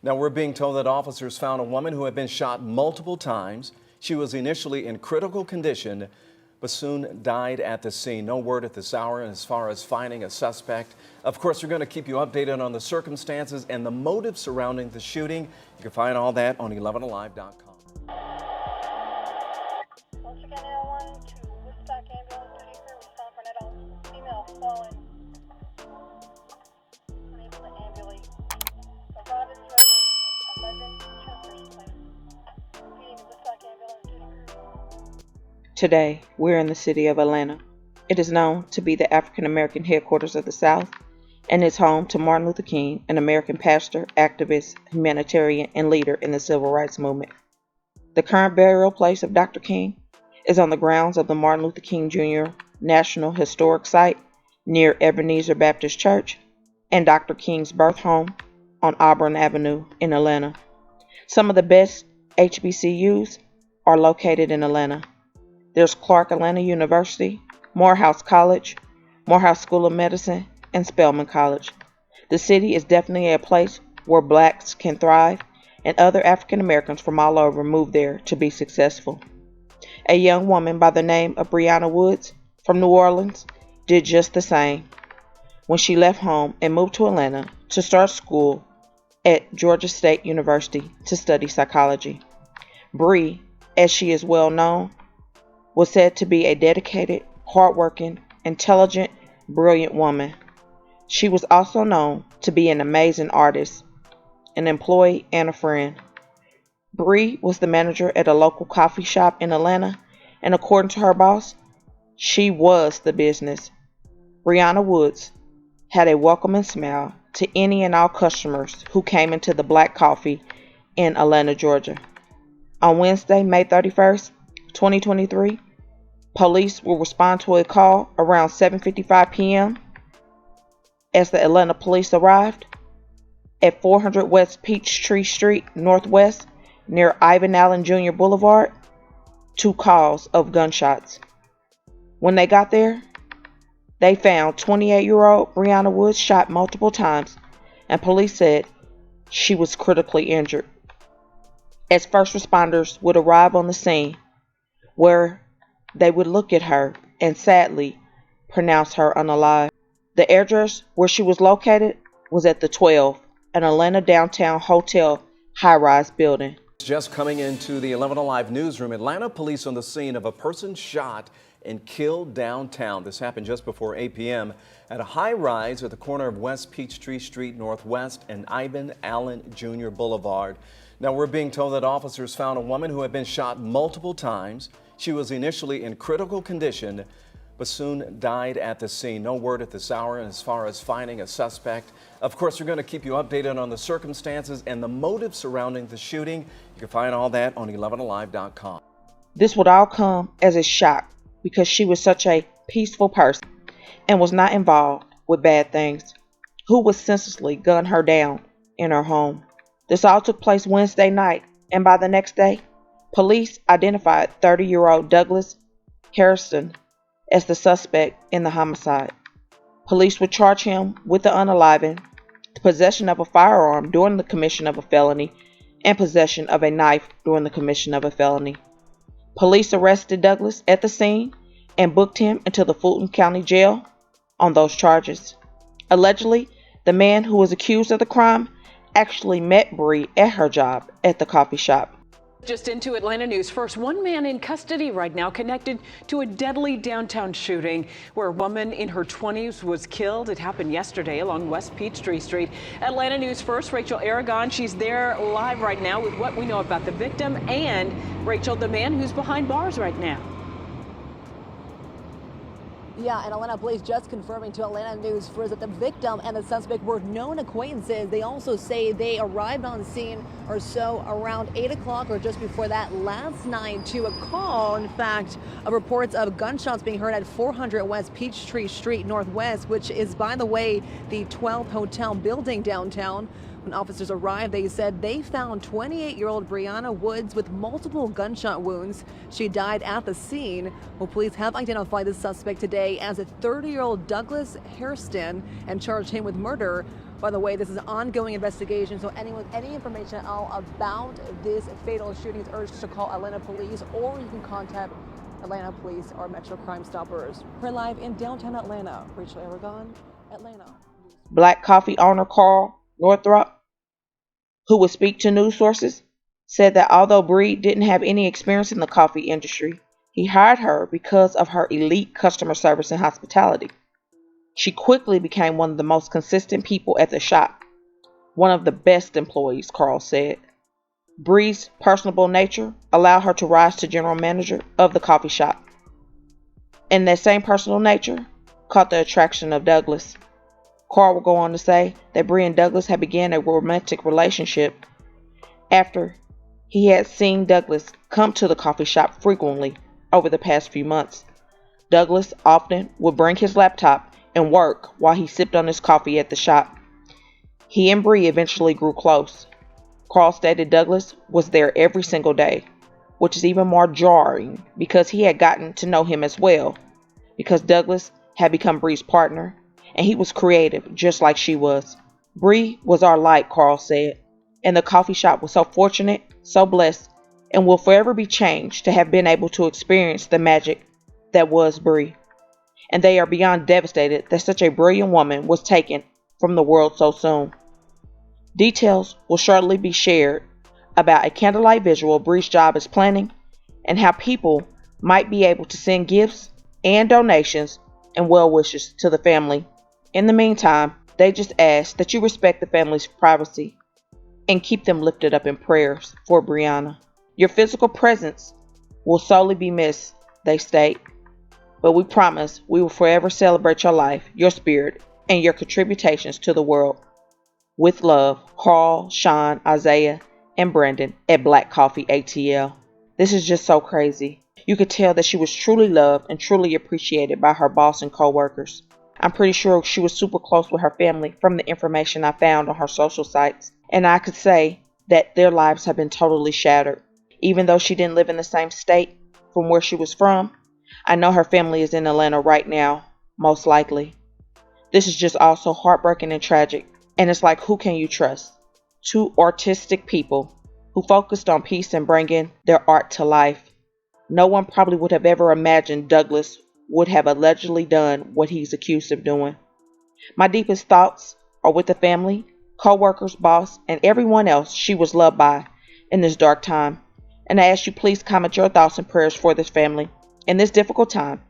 Now, we're being told that officers found a woman who had been shot multiple times. She was initially in critical condition, but soon died at the scene. No word at this hour as far as finding a suspect. Of course, we're going to keep you updated on the circumstances and the motive surrounding the shooting. You can find all that on 11alive.com. Once again, L1 to Woodstock ambulance duty crew with San Bernardo. Female fallen. Unable to ambulate. Arrive is ready. 11 Chester's Place. Feeding the Woodstock ambulance duty crew. Today, we're in the city of Atlanta. It is known to be the African American headquarters of the South and is home to Martin Luther King, an American pastor, activist, humanitarian, and leader in the civil rights movement. The current burial place of Dr. King is on the grounds of the Martin Luther King Jr. National Historic Site near Ebenezer Baptist Church and Dr. King's birth home on Auburn Avenue in Atlanta. Some of the best HBCUs are located in Atlanta. There's Clark Atlanta University, Morehouse College, Morehouse School of Medicine, and Spelman College. The city is definitely a place where blacks can thrive and other African Americans from all over move there to be successful. A young woman by the name of Brianna Woods from New Orleans did just the same when she left home and moved to Atlanta to start school at Georgia State University to study psychology. Bree, as she is well known, was said to be a dedicated, hardworking, intelligent, brilliant woman. She was also known to be an amazing artist, an employee, and a friend. Bree was the manager at a local coffee shop in Atlanta, and according to her boss, she was the business. Brianna Woods had a welcoming smile to any and all customers who came into the Black Coffee in Atlanta, Georgia. On Wednesday, May 31st, 2023, police will respond to a call around 7:55 p.m. as the Atlanta police arrived at 400 West Peachtree Street Northwest near Ivan Allen Jr. Boulevard, 2 calls of gunshots. When they got there, they found 28-year-old Brianna Woods shot multiple times, and police said she was critically injured. As first responders would arrive on the scene, where they would look at her and sadly pronounce her unalive. The address where she was located was at the 12, an Atlanta downtown hotel high-rise building. Just coming into the 11 Alive newsroom, Atlanta police on the scene of a person shot and killed downtown. This happened just before 8 p.m. at a high-rise at the corner of West Peachtree Street Northwest and Ivan Allen Jr. Boulevard. Now, we're being told that officers found a woman who had been shot multiple times. She was initially in critical condition, but soon died at the scene. No word at this hour as far as finding a suspect. Of course, we're going to keep you updated on the circumstances and the motive surrounding the shooting. You can find all that on 11alive.com. This would all come as a shock because she was such a peaceful person and was not involved with bad things. Who would senselessly gun her down in her home? This all took place Wednesday night, and by the next day, police identified 30-year-old Douglas Hairston as the suspect in the homicide. Police would charge him with the unaliving, possession of a firearm during the commission of a felony, and possession of a knife during the commission of a felony. Police arrested Douglas at the scene and booked him into the Fulton County Jail on those charges. Allegedly, the man who was accused of the crime actually met Bree at her job at the coffee shop. Just into Atlanta news. First, one man in custody right now connected to a deadly downtown shooting where a woman in her 20s was killed. It happened yesterday along West Peachtree Street. Atlanta news first, Rachel Aragon. She's there live right now with what we know about the victim and, Rachel, the man who's behind bars right now. Yeah, and Atlanta police just confirming to Atlanta News First that the victim and the suspect were known acquaintances. They also say they arrived on scene or so around 8 o'clock or just before that last night to a call, in fact, of reports of gunshots being heard at 400 West Peachtree Street Northwest, which is, by the way, the 12th hotel building downtown. When officers arrived, they said they found 28-year-old Brianna Woods with multiple gunshot wounds. She died at the scene. Well, police have identified the suspect today as a 30-year-old Douglas Hairston and charged him with murder. By the way, this is an ongoing investigation, so anyone with any information at all about this fatal shooting is urged to call Atlanta police, or you can contact Atlanta police or Metro Crime Stoppers. We're live in downtown Atlanta. Rachel Aragon, Atlanta. Black coffee owner Carl Northrop, who would speak to news sources, said that although Bree didn't have any experience in the coffee industry, he hired her because of her elite customer service and hospitality. She quickly became one of the most consistent people at the shop. One of the best employees, Carl said. Bree's personable nature allowed her to rise to general manager of the coffee shop. And that same personal nature caught the attraction of Douglas. Carl would go on to say that Bree and Douglas had begun a romantic relationship after he had seen Douglas come to the coffee shop frequently over the past few months. Douglas often would bring his laptop and work while he sipped on his coffee at the shop. He and Bree eventually grew close. Carl stated Douglas was there every single day, which is even more jarring because he had gotten to know him as well, because Douglas had become Bree's partner, and he was creative just like she was. Bree was our light, Carl said, and the coffee shop was so fortunate, so blessed, and will forever be changed to have been able to experience the magic that was Bree. And they are beyond devastated that such a brilliant woman was taken from the world so soon. Details will shortly be shared about a candlelight visual Bree's job is planning and how people might be able to send gifts and donations and well wishes to the family. In the meantime, they just ask that you respect the family's privacy and keep them lifted up in prayers for Brianna. Your physical presence will sorely be missed, they state. But we promise we will forever celebrate your life, your spirit, and your contributions to the world. With love, Carl, Sean, Isaiah, and Brandon at Black Coffee ATL. This is just so crazy. You could tell that she was truly loved and truly appreciated by her boss and co-workers. I'm pretty sure she was super close with her family from the information I found on her social sites. And I could say that their lives have been totally shattered. Even though she didn't live in the same state from where she was from, I know her family is in Atlanta right now, most likely. This is just also heartbreaking and tragic. And it's like, who can you trust? Two artistic people who focused on peace and bringing their art to life. No one probably would have ever imagined Douglas would have allegedly done what he's accused of doing. My deepest thoughts are with the family, co-workers, boss, and everyone else she was loved by in this dark time. And I ask you please comment your thoughts and prayers for this family in this difficult time.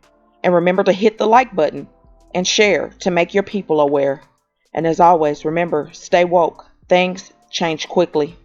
And remember to hit the like button and share to make your people aware. And as always, remember, stay woke. Things change quickly.